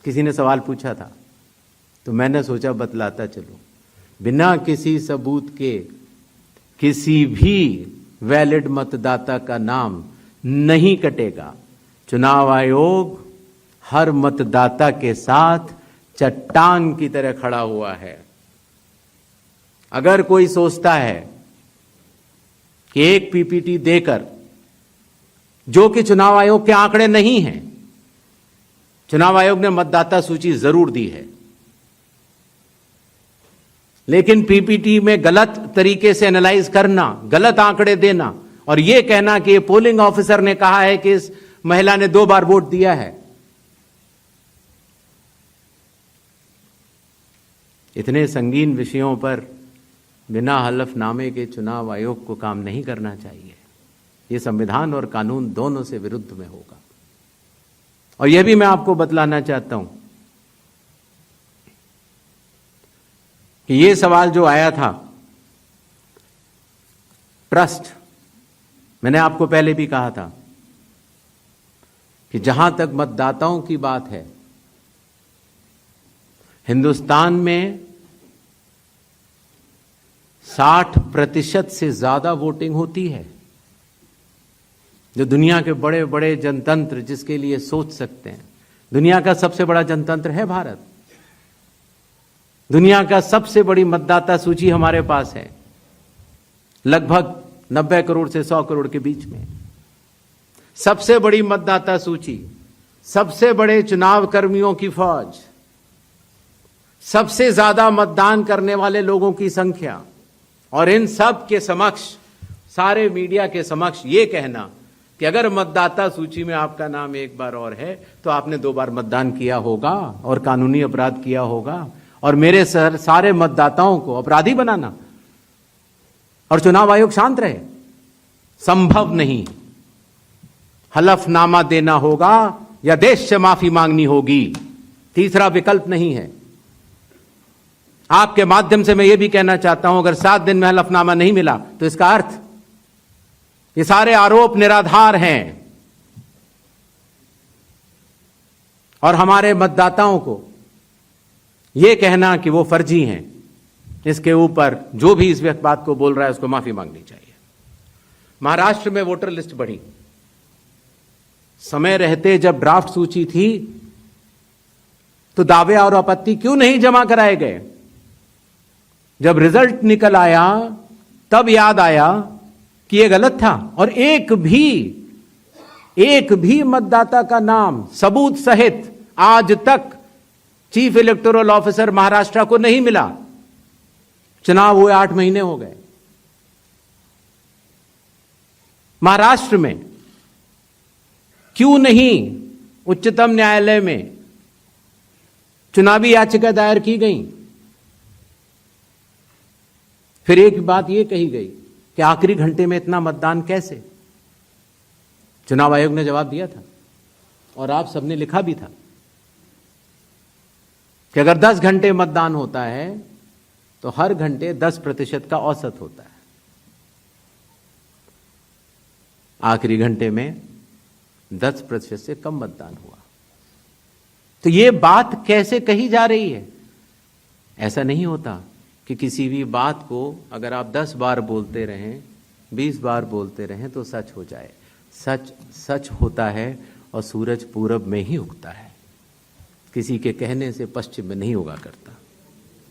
किसी ने सवाल पूछा था तो मैंने सोचा बतलाता चलूं। बिना किसी सबूत के किसी भी वैलिड मतदाता का नाम नहीं कटेगा। चुनाव आयोग हर मतदाता के साथ चट्टान की तरह खड़ा हुआ है। अगर कोई सोचता है कि एक पीपीटी देकर, जो कि चुनाव आयोग के आंकड़े नहीं हैं, चुनाव आयोग ने मतदाता सूची जरूर दी है, लेकिन पीपीटी में गलत तरीके से एनालाइज करना, गलत आंकड़े देना और यह कहना कि पोलिंग ऑफिसर ने कहा है कि इस महिला ने 2 बार वोट दिया है, इतने संगीन विषयों पर बिना हलफनामे के चुनाव आयोग को काम नहीं करना चाहिए। यह संविधान और कानून दोनों से विरुद्ध में होगा। और यह भी मैं आपको बतलाना चाहता हूं कि यह सवाल जो आया था ट्रस्ट, मैंने आपको पहले भी कहा था कि जहां तक मतदाताओं की बात है, हिंदुस्तान में 60% से ज्यादा वोटिंग होती है। जो दुनिया के बड़े बड़े जनतंत्र जिसके लिए सोच सकते हैं, दुनिया का सबसे बड़ा जनतंत्र है भारत। दुनिया का सबसे बड़ी मतदाता सूची हमारे पास है, लगभग 90 करोड़ से 100 करोड़ के बीच में। सबसे बड़ी मतदाता सूची, सबसे बड़े चुनाव कर्मियों की फौज, सबसे ज्यादा मतदान करने वाले लोगों की संख्या, और इन सब के समक्ष, सारे मीडिया के समक्ष यह कहना कि अगर मतदाता सूची में आपका नाम एक बार और है तो आपने 2 बार मतदान किया होगा और कानूनी अपराध किया होगा, और मेरे सारे मतदाताओं को अपराधी बनाना और चुनाव आयोग शांत रहे, संभव नहीं। हलफनामा देना होगा या देश से माफी मांगनी होगी, तीसरा विकल्प नहीं है। आपके माध्यम से मैं यह भी कहना चाहता हूं, अगर 7 दिन में हलफनामा नहीं मिला तो इसका अर्थ ये सारे आरोप निराधार हैं और हमारे मतदाताओं को यह कहना कि वो फर्जी हैं, इसके ऊपर जो भी इस बात को बोल रहा है उसको माफी मांगनी चाहिए। महाराष्ट्र में वोटर लिस्ट बढ़ी, समय रहते जब ड्राफ्ट सूची थी तो दावे और आपत्ति क्यों नहीं जमा कराए गए? जब रिजल्ट निकल आया तब याद आया कि यह गलत था, और एक भी मतदाता का नाम सबूत सहित आज तक चीफ इलेक्टोरल ऑफिसर महाराष्ट्र को नहीं मिला। चुनाव हुए 8 महीने हो गए। महाराष्ट्र में क्यों नहीं उच्चतम न्यायालय में चुनावी याचिका दायर की गई? फिर एक बात यह कही गई कि आखिरी घंटे में इतना मतदान कैसे? चुनाव आयोग ने जवाब दिया था और आप सबने लिखा भी था कि अगर 10 घंटे मतदान होता है तो हर घंटे 10% का औसत होता है। आखिरी घंटे में 10% से कम मतदान हुआ। तो यह बात कैसे कही जा रही है? ऐसा नहीं होता कि किसी भी बात को अगर आप 10 बार बोलते रहें, 20 बार बोलते रहें तो सच हो जाए। सच सच होता है और सूरज पूरब में ही उगता है, किसी के कहने से पश्चिम में नहीं उगा करता।